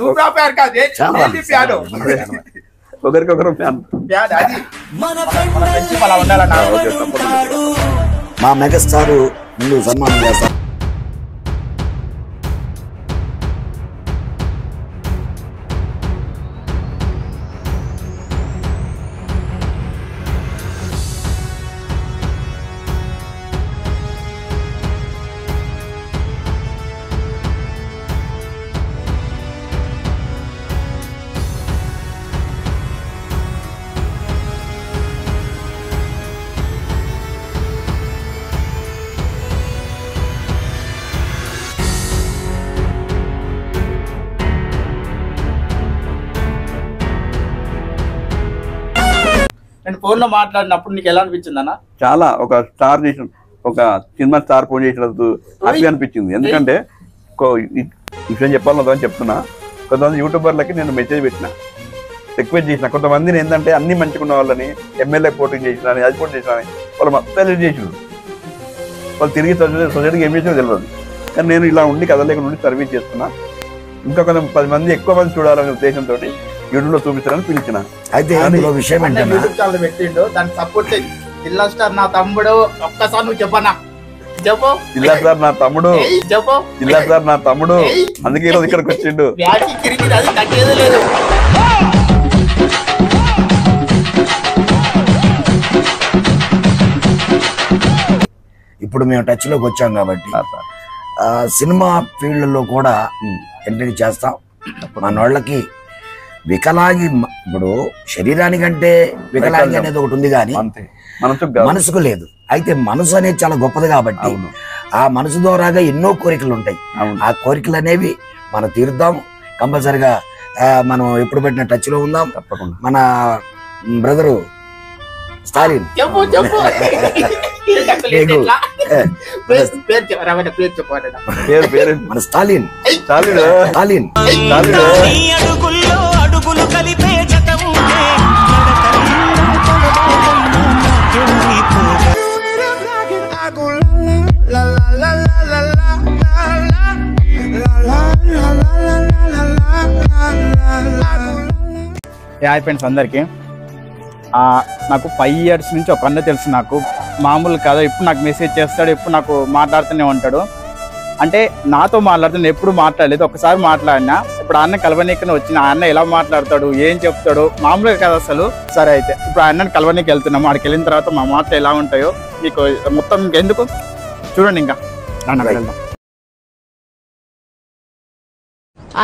Super pan కాదు pan ఒకరికొకరు fan. అది మన ఫ్రెండ్షిప్ అలా ఉండాలన్నా. మా మెగాస్టార్ ముందు సన్మానం చేస్తారు. నేను ఫోన్ లో మాట్లాడినప్పుడు నీకు ఎలా అనిపించింది అన్న? చాలా ఒక స్టార్ చేసిన ఒక సినిమా స్టార్ ఫోన్ చేసినట్టు హ్యాపీ అనిపించింది. ఎందుకంటే విషయం చెప్పాలని చెప్తున్నా, కొంతమంది యూట్యూబర్లకి నేను మెసేజ్ పెట్టిన, రిక్వెస్ట్ చేసిన. కొంతమందిని ఏంటంటే అన్ని మంచిగా ఉన్న వాళ్ళని ఎమ్మెల్యే పోటీ చేసిన అది పోటీ చేసిన వాళ్ళు మొత్తం లీడ్ చేసినారు. వాళ్ళు తిరిగి సొసైటీకి ఏం చేసినా తెలియదు. కానీ నేను ఇలా ఉండి కథలేక నుండి సర్వీస్ చేస్తున్నా. ఇంకా కొంచెం 10 మంది ఎక్కువ మంది చూడాలనే ఉద్దేశంతో యూట్యూబ్ లో చూపిస్తారని పిలిచిన. అయితే విషయం ఏంటంటే యూట్యూబ్ ఛానల్ పెట్టిండు, దానికి సపోర్ట్ చేయి. జిల్లా స్టార్ నా తమ్ముడు, ఒక్కసారి నువ్వు చెప్పనా? చెప్పు. జిల్లా సార్ నా తమ్ముడు, చెప్పు. జిల్లా సార్ నా తమ్ముడు, అందుకే ఈరోజు ఇక్కడికి వచ్చిండు. అది తగ్గేది లేదు. ఇప్పుడు మేము టచ్ లోకి వచ్చాం కాబట్టి సినిమా ఫీల్డ్ లో కూడా ఎంట్రీ చేస్తాం. మన వాళ్ళకి వికలాంగి, ఇప్పుడు శరీరానికంటే వికలాంగి అనేది ఒకటి ఉంది కానీ మనసుకు లేదు. అయితే మనసు అనేది చాలా గొప్పది కాబట్టి ఆ మనసు ద్వారాగా ఎన్నో కోరికలు ఉంటాయి. ఆ కోరికలు అనేవి మనం తీరుద్దాం. కంపల్సరిగా మనం ఎప్పుడు పెట్టిన టచ్ లో ఉందాం. మన బ్రదరు స్టాలిన్ మన స్టాలిన్ స్టాలిన్ హాయ్ ఫ్రెండ్స్ అందరికీ. నాకు 5 years నుంచి ఒక అన్న తెలుసు. నాకు మామూలు కాదు, ఎప్పుడు నాకు మెసేజ్ చేస్తాడు, ఎప్పుడు నాకు మాట్లాడుతూనే ఉంటాడు. అంటే నాతో మాట్లాడుతున్నా, ఎప్పుడు మాట్లాడలేదు. ఒకసారి మాట్లాడినా, ఇప్పుడు అన్న కలవనీకనే వచ్చిన. ఆ అన్న ఎలా మాట్లాడతాడు, ఏం చెప్తాడు, మామూలుగా కదా అసలు. సరే అయితే ఇప్పుడు ఆ అన్నని కలవనీకి వెళ్తున్నాము. అక్కడికి వెళ్ళిన తర్వాత మా మాటలు ఎలా ఉంటాయో మీకు మొత్తం ఎందుకు చూడండి. ఇంకా వెళ్దాం.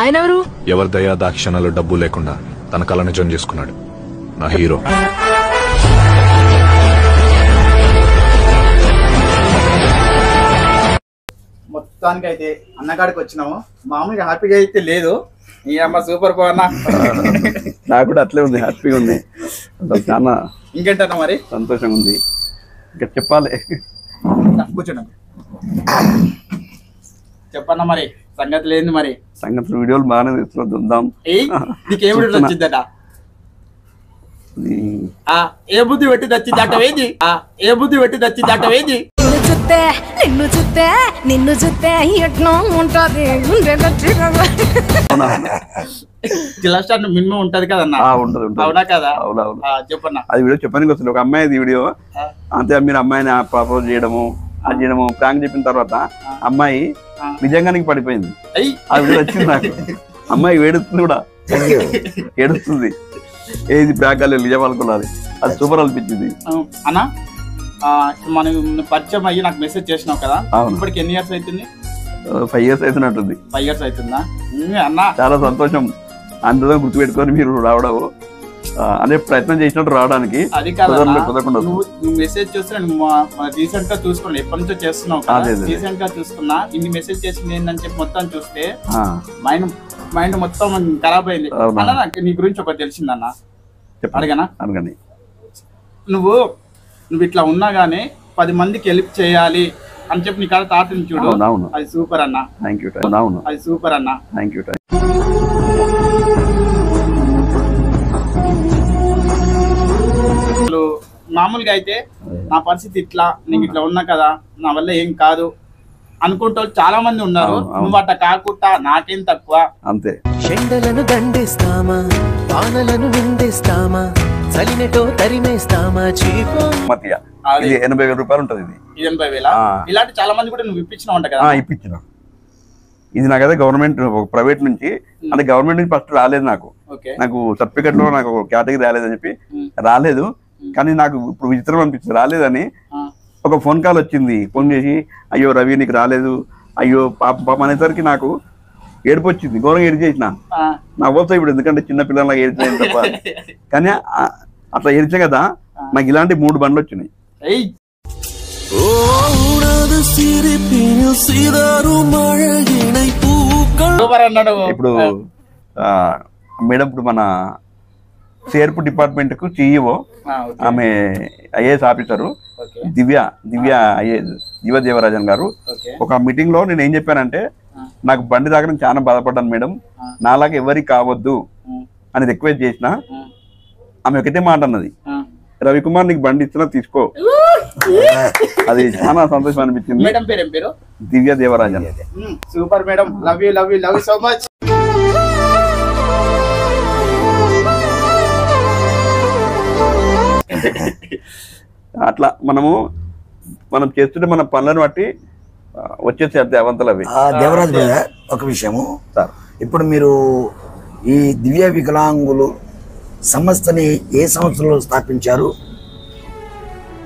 ఆయన ఎవరు? ఎవరి దయా దాక్షణాలు డబ్బు లేకుండా తన కళ నిజం చేసుకున్నాడు నా హీరో. మొత్తానికి అయితే అన్నగాడికి వచ్చినాము. మామూలుగా హ్యాపీగా అయితే లేదు. ఈ అమ్మ సూపర్ బాగున్నా. నాకు కూడా అట్లే ఉంది, హ్యాపీగా ఉంది. చాలా ఇంకేంటన్నా మరి సంతోషంగా ఉంది. ఇంకా చెప్పాలి. కూర్చోండి, చెప్పన్నా మరి సంగతి లేదు. మరి సంగతులు వీడియోలు బాగానే తీసుకుందాం. నీకేం వీడియో నచ్చిందట? ఏ బుద్ధి పెట్టి నచ్చిందటవేంది? ఏ బుద్ధి పెట్టి నచ్చిందటవేంది? నిన్ను చూస్తే నిన్ను చూస్తే ఎట్లా ఉంటది. జిల్లా స్టార్ మినిమం ఉంటది కదన్నా? అవునా కదా? చెప్పన్నా. అది వీడియో చెప్పడానికి వస్తుంది. ఒక అమ్మాయి వీడియో అంతే, మీరు అమ్మాయిని ప్రపోజ్ చేయడము అది చేయడము ప్రాంక్ చెప్పిన తర్వాత అమ్మాయి నిజంగానికి పడిపోయింది. ఆ వీడియో వచ్చింది నాకు. అమ్మాయి ఏడుస్తుంది కూడా, ఏడుస్తుంది. ఏది ప్రాంక్ అలా నిజం అనుకున్నది. అది సూపర్ అనిపించింది అన్నా. మనం పరిచయం అయ్యి నాకు మెసేజ్ చేసినావు కదా, ఇప్పటికి ఎన్ని ఇయర్స్ అవుతుంది? 5 years అవుతున్నట్టుంది. 5 years అవుతుందా అన్నా? చాలా సంతోషం. అందులో గుర్తుపెట్టుకొని మీరు రావడము అనే ప్రయత్నం చేసినట్టు రావడానికి. అది కాదు, నువ్వు మెసేజ్ చూస్తే రీసెంట్ గా చూసుకున్నా, ఎప్పటి నుంచో చేస్తున్నావు కదా, రీసెంట్ గా చూసుకున్నా. ఇన్ని మెసేజ్ చేసింది ఏంటని చెప్పి మొత్తం చూస్తే మైండ్ మొత్తం ఖరాబ్ అయింది అన్న. నాకు నీ గురించి ఒకటి తెలిసిందన్న, అడగనా? అడగండి. నువ్వు ఇట్లా ఉన్నా గానీ 10 మందికి హెల్ప్ చేయాలి అని చెప్పి నీ కాడ థాట్ చూడు. అది సూపర్ అన్న. అది సూపర్ అన్న. మామూలుగా అయితే నా పరిస్థితి ఇట్లా, నీకు ఇట్లా ఉన్నా కదా, నా వల్ల ఏం కాదు అనుకుంటూ చాలా మంది ఉన్నారు. నువ్వు అట్లా కాకుండా నాకేం తక్కువ అంతే. ఎండలను దండిస్తామా వానలను నిందిస్తామా చలినటో తరిమేస్తామా చీకో మధ్య ఇది 80,000 రూపాయలు ఉంటుంది. ఇది 80,000 ఇలాంటి చాలా మంది కూడా నువ్వు ఇప్పించినావు అంట కదా? ఇప్పించిన. ఇది నాకు అదే గవర్నమెంట్ ప్రైవేట్ నుంచి, అంటే గవర్నమెంట్ నుంచి ఫస్ట్ రాలేదు నాకు సర్టిఫికెట్ లో నాకు కేటగిరీ రాలేదని చెప్పి రాలేదు. కానీ నాకు ఇప్పుడు విచిత్రం అనిపిస్తుంది రాలేదని. ఒక ఫోన్ కాల్ వచ్చింది, ఫోన్ చేసి అయ్యో రవి నీకు రాలేదు, అయ్యో పాప అనేసరికి నాకు ఏడుపు వచ్చింది, ఘోరంగా ఏడు చేసిన. నా పోతా ఇప్పుడు, ఎందుకంటే చిన్న పిల్లల ఏడ్చాను తప్ప. కానీ అట్లా ఏడ్చా కదా, నాకు ఇలాంటి 3 బండ్లు వచ్చినాయి. ఇప్పుడు మేడం, ఇప్పుడు మన సిఆర్పి డిపార్ట్మెంట్ కు CEO, ఆమె IAS ఆఫీసరు దివ్య దేవరాజన్ గారు. ఒక మీటింగ్ లో నేను ఏం చెప్పానంటే, నాకు బండి తాగడం చాలా బాధపడ్డాను మేడం, నాలాగా ఎవరికి కావద్దు అని రిక్వెస్ట్ చేసిన. ఆమె ఒకటే మాట అన్నది, రవికుమార్ నీకు బండి ఇస్తున్నా తీసుకో. అది చాలా సంతోషం అనిపించింది. మేడం పేరు ఏం పేరు? Divya Devarajan. Super madam, love you so much. అట్లా మనం చేస్తుంటే మన పనులను బట్టి వచ్చేసి అవంతలు అవి. దేవరాజ్ బ్రదర్, ఒక విషయము సార్, ఇప్పుడు మీరు ఈ దివ్య వికలాంగులు సంస్థని ఏ సంవత్సరంలో స్థాపించారు?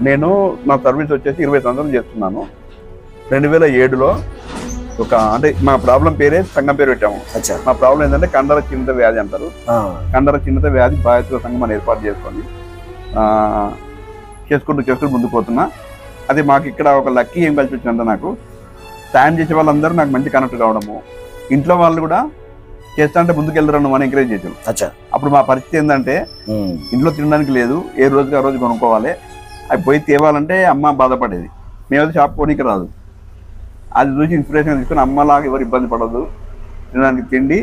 నేను నా సర్వీస్ వచ్చేసి 20 సంవత్సరాలు చేస్తున్నాను. 2007లో అంటే మా ప్రాబ్లం పేరే సంఘం పేరు పెట్టాము. మా ప్రాబ్లం ఏంటంటే కండర చిన్నత వ్యాధి అంటారు. కండర చిన్నత వ్యాధి బాధితుల సంఘం అని ఏర్పాటు చేసుకుంటూ ముందుకు పోతున్నా. అది మాకు ఇక్కడ ఒక లక్కీ ఏం కలిసి వచ్చిందంటే, నాకు సాయం చేసే వాళ్ళందరూ నాకు మంచి కనెక్ట్ కావడము, ఇంట్లో వాళ్ళు కూడా చేస్తా అంటే ముందుకు వెళ్ళరు అని ఎంకరేజ్ చేసాం. అప్పుడు మా పరిస్థితి ఏంటంటే, ఇంట్లో తినడానికి లేదు, ఏ రోజుకి ఆ రోజు కొనుక్కోవాలి. అవి పోయి తేవాలంటే అమ్మ బాధపడేది, మేమైతే షాప్ కొనికి రాదు. అది చూసి ఇన్స్పిరేషన్ తీసుకుని అమ్మలాగా ఎవరు ఇబ్బంది పడదు, తినడానికి తిండి,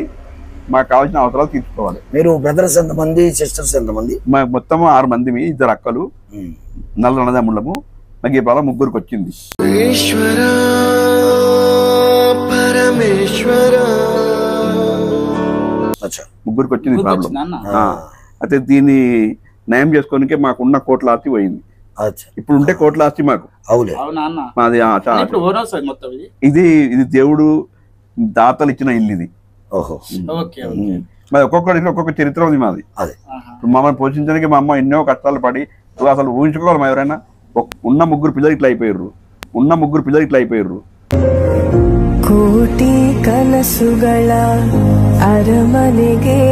మాకు కావాల్సిన అవసరాలు తీర్చుకోవాలి. మీరు బ్రదర్స్ ఎంతమంది, సిస్టర్స్ ఎంతమంది? మా మొత్తం 6 మంది, 2 అక్కలు, 4 అన్నదమ్ముళ్ళము. నాకు ఈ బాల 3కి వచ్చింది. ముగ్గురికి వచ్చింది ప్రాబ్లం. అయితే దీన్ని నయం చేసుకోనికే మాకున్న కోట్ల ఆస్తి పోయింది. ఇప్పుడు ఉంటే కోట్ల ఆస్తి మాకు. మాది ఇది దేవుడు దాతలు ఇచ్చిన ఇల్లు ఇది. మాది ఒక్కొక్క చరిత్ర ఉంది మాది. మమ్మల్ని పోషించడానికి మా అమ్మ ఎన్నో కష్టాలు పడి, అసలు ఊహించుకోవాలి ఎవరైనా, ఉన్న 3 పిల్లలు ఇట్లా అయిపోయారు. కోటి కనసుಗಳ అరమನೆಗೆ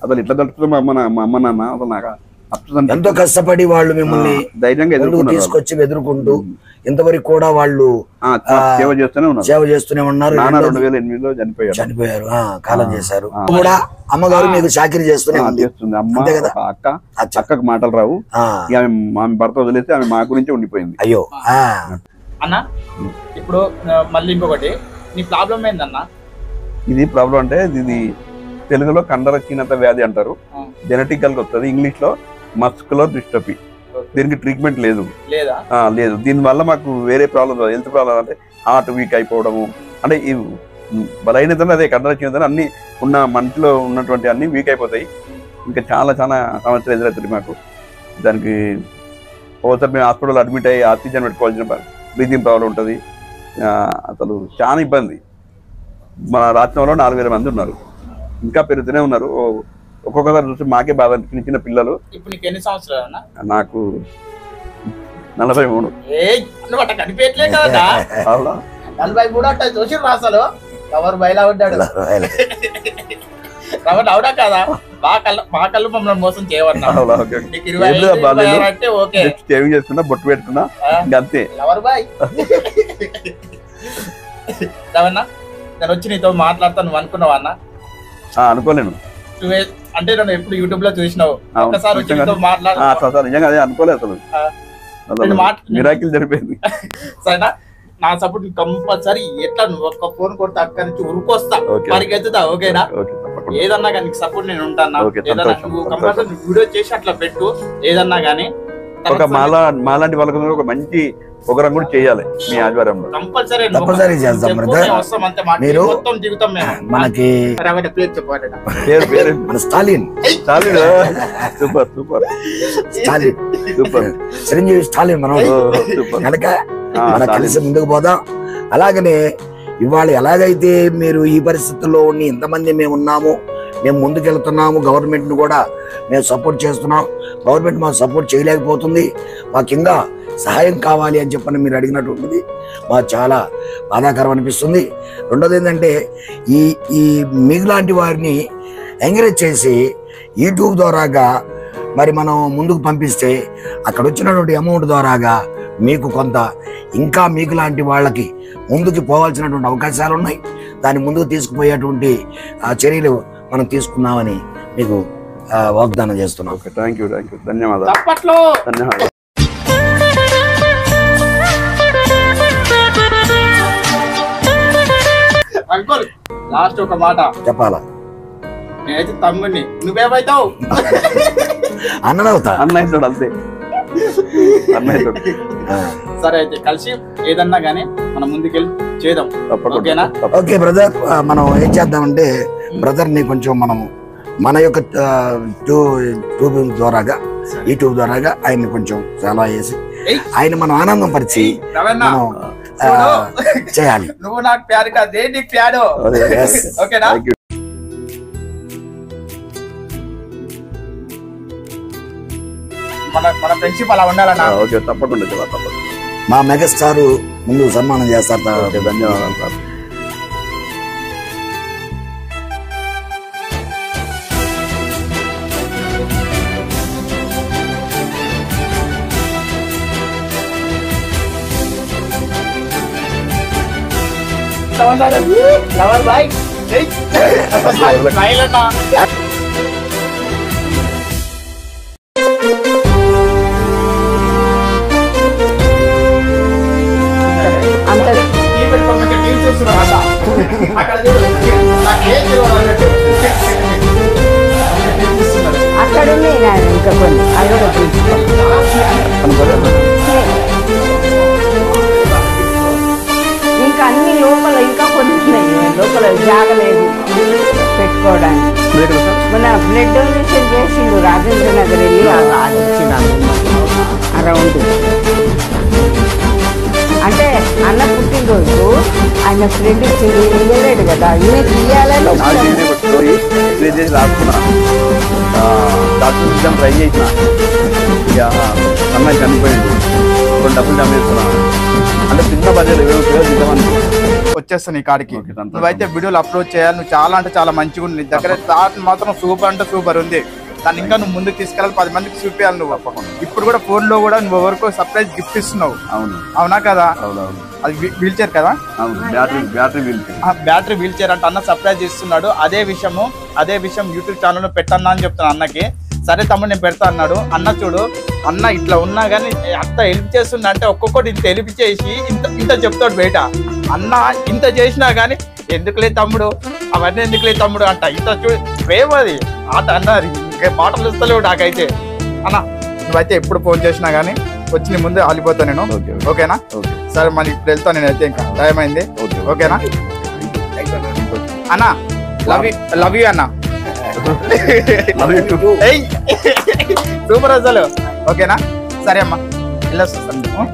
అసలు ఇట్లా తలుపుతుంది మా అమ్మ నాన్న. అసలు నాకు ఎంతో కష్టపడి వాళ్ళు మిమ్మల్ని ధైర్యంగా తీసుకొచ్చి ఎదుర్కొంటూ ఇంతవరకు కూడా వాళ్ళు సేవ చేస్తూనే ఉన్నారు. 2008లో చనిపోయారు, కాలం చేశారు. కూడా అమ్మగారు మీకు చాకరీ చేస్తూనే చేస్తుంది. అక్కకు మాటలు రావు, ఆమె భర్త వదిలేస్తే ఆమె మా గురించి ఉండిపోయింది. అయ్యో అన్న, ఇప్పుడు మళ్ళీ ఇంకొకటి, నీ ప్రాబ్లం ఏందన్నా? ఇది ప్రాబ్లం అంటే, ఇది తెలుగులో కండర క్షీణత వ్యాధి అంటారు, జెనెటికల్ గా వస్తుంది. ఇంగ్లీష్ లో మస్కులర్ డిస్ట్రఫీ. దీనికి ట్రీట్మెంట్ లేదు. దీనివల్ల మాకు వేరే ప్రాబ్లమ్, హెల్త్ ప్రాబ్లమ్ అంటే హార్ట్ వీక్ అయిపోవడము, అంటే ఈ బలహీనత అదే కండర క్షీణత, అన్ని ఉన్న మనిషిలో ఉన్నటువంటి అన్ని వీక్ అయిపోతాయి. ఇంకా చాలా సమస్యలు ఎదురవుతుంది మాకు. దానికి ఒకసారి మేము హాస్పిటల్ అడ్మిట్ అయ్యి ఆక్సిజన్ పెట్టుకోవాల్సిన బ్రీతింగ్ ప్రాబ్లం ఉంటుంది. అసలు చాలా ఇబ్బంది. మన రాష్ట్రంలో 4,000 మంది ఉన్నారు, ఇంకా పెరుగుతూనే ఉన్నారు. ఒక్కొక్కసారి చూసి మాకే బాధ అనిపించిన చిన్న పిల్లలు. ఇప్పుడు నీకు ఎన్ని సంవత్సరాలు? నాకు 43. కనిపించలే కదా, 43 చూసి అసలు ఎవరు బయలా ఉంటాడు అవునా కదా? మా కళ్ళు మమ్మల్ని మోసం చేయవన్నా. సేవింగ్ చేసుకున్నా, బొట్టు పెట్టుకున్నా, అంతే. ఎవరు బాయ్ రవన్నా, నేను వచ్చి నీతో మాట్లాడతాను నువ్వు అనుకున్నావా అన్న? అనుకోలేను. అంటే నన్ను ఎప్పుడు యూట్యూబ్ లో చూసినావు, ఒక్కసారి వచ్చి నీతో నిజంగా అదే అనుకోలేదు. అసలు మిరాకిల్ జరిపోయింది. సరేనా, నా సపోర్ట్ కంపల్సరీ. ఎట్లా నువ్వు ఒక్క ఫోన్ కొడితే అక్కడి నుంచి ఉరుకొస్తా, పరిగెత్తుతా, ఓకేనా? ఏదన్నా కానీ సపోర్ట్ నేను ఉంటాను. ఏదన్నా నువ్వు కంపల్సరీ వీడియో చేసి అట్లా పెట్టు, ఏదన్నా కానీ. ఒక మాలాంటి వాళ్ళకు ఒక మంచి ప్రోగ్రామ్ కూడా చేయాలి మీ ఆధ్వర్యంలో. తప్పనిసరి చేస్తాం బ్రదర్. మీరు మనకి మన Stalin super super Stalin super Chiranjeevi Stalin మనం కనుక మనం కలిసి ముందుకు పోదాం. అలాగనే ఇవాళ ఎలాగైతే మీరు ఈ పరిస్థితుల్లో ఉండి ఇంతమంది మేము ఉన్నాము, మేము ముందుకెళ్తున్నాము, గవర్నమెంట్ ను కూడా మేము సపోర్ట్ చేస్తున్నాం, గవర్నమెంట్ మాకు సపోర్ట్ చేయలేకపోతుంది, మాకు ఇంకా సహాయం కావాలి అని చెప్పని మీరు అడిగినటువంటిది మాకు చాలా బాధాకరం అనిపిస్తుంది. రెండోది ఏంటంటే ఈ మీలాంటి వారిని ఎంకరేజ్ చేసి యూట్యూబ్ ద్వారాగా మరి మనం ముందుకు పంపిస్తే అక్కడ వచ్చినటువంటి అమౌంట్ ద్వారాగా మీకు కొంత ఇంకా మీకు లాంటి వాళ్ళకి ముందుకు పోవాల్సినటువంటి అవకాశాలు ఉన్నాయి. దాన్ని ముందుకు తీసుకుపోయేటువంటి చర్యలు మనం తీసుకున్నామని మీకు వాగ్దానం చేస్తున్నాం. ఓకే, థ్యాంక్ యూ, ధన్యవాదాలు. ధన్యవాదాలు. అంకుల్ లాస్ట్ ఒక మాట చెప్పాలా? నేనైతే తమ్ముడిని, నువ్వేమైతావు? అన్నవుతా అన్నయ్య అంతే. సరే అయితే కలిసి ఏదన్నా గానీ మనం ముందుకెళ్ళి చేద్దాం. ఓకేనా? ఓకే బ్రదర్, మనం ఏం చేద్దామంటే బ్రదర్ ని కొంచెం మనం మన యొక్క యూట్యూబ్ ద్వారాగా ఆయన్ని కొంచెం చాలా చేసి ఆయన మనం ఆనందం పరిచి మనం చేయాలి. నువ్వు నాకు ప్యారు కాదే, నీకు ప్యాడు. ఓకేనా? మన ఫ్రెండ్షిప్ అలా ఉండాలన్నా. ఓకే, తప్పకుండా మా మెగాస్టార్ ముందు సన్మానం చేస్తారు. ధన్యవాదాలు సార్. లవర్ బాయ్ అన్నా. అక్కడ ఇంకా కొన్ని అది కూడా ఇంకా అన్ని లోపల ఇంకా కొన్ని ఉన్నాయి, లోపల జాగలేదు పెట్టుకోవడానికి. మన బ్లడ్ డొనేషన్ చేసిండు రాజేంద్ర నగర్ వెళ్ళి అది ఇచ్చినాను అరౌండ్. అంటే అన్న పుట్టినరోజు ఆయన ఫ్రెండ్ ఇచ్చింది, ఇవ్వలేడు కదా, ఈయనకి ఇవ్వాలని ట్రై చేసిన ఇక అమ్మాయి చనిపోయింది, కొన్ని డబ్బులు జమ చేస్తున్నా అంటే చిన్న బడ్జెట్ వచ్చేస్తాను ఈ కాడికి. నువ్వైతే వీడియోలు అప్లోడ్ చేయాలి, నువ్వు చాలా అంటే చాలా మంచిగా ఉంది. నీ దగ్గర థాట్ మాత్రం సూపర్ అంటే సూపర్ ఉంది. దాన్ని ఇంకా నువ్వు ముందుకు తీసుకెళ్ళాలి, 10 మందికి చూపించాలి. నువ్వు ఇప్పుడు కూడా ఫోన్ లో కూడా నువ్వు ఎవరికో సర్ప్రైజ్ గిఫ్ట్ ఇస్తున్నావు. అవునా కదా? అది వీల్ చైర్ కదా, బ్యాటరీ వీల్ చైర్ అంటే అన్న సర్ప్రైజ్ ఇస్తున్నాడు. అదే విషయం యూట్యూబ్ ఛానల్ లో పెట్టన్నా అని చెప్తాను అన్నకి. సరే తమ్ముడు నేను పెడతా అన్నాడు. అన్న చూడు అన్న ఇట్లా ఉన్నా కానీ అంత హెల్ప్ చేస్తున్నా అంటే ఒక్కొక్కటి ఇంత హెల్ప్ చేసి ఇంత చెప్తాడు బయట. అన్న ఇంత చేసినా కానీ ఎందుకులే తమ్ముడు, అవన్నీ ఎందుకులే తమ్ముడు అంట. ఇంత ప్రేమ అది ఆట అన్నది, ఇంకా మాటలు ఇస్తలేవు నాకైతే. అన్న నువ్వైతే ఎప్పుడు ఫోన్ చేసినా కానీ వచ్చి నీ ముందే ఆలిపోతా నేను. ఓకేనా? సరే మరి ఇప్పుడు వెళ్తాను నేనైతే, ఇంకా టైం అయింది. ఓకేనా అన్న? లవ్ యూ అన్న. సూపర్ అసలు. ఓకేనా? సరే అమ్మా వెళ్ళొస్తాను.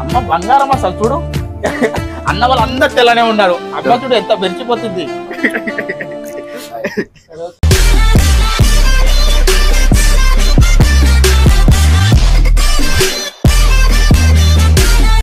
అమ్మ బంగారం అసలు చూడు, అన్న వాళ్ళు అందరు తెల్లనే ఉన్నారు. అమ్మ చూడు ఎంత పెరిచిపోతుంది.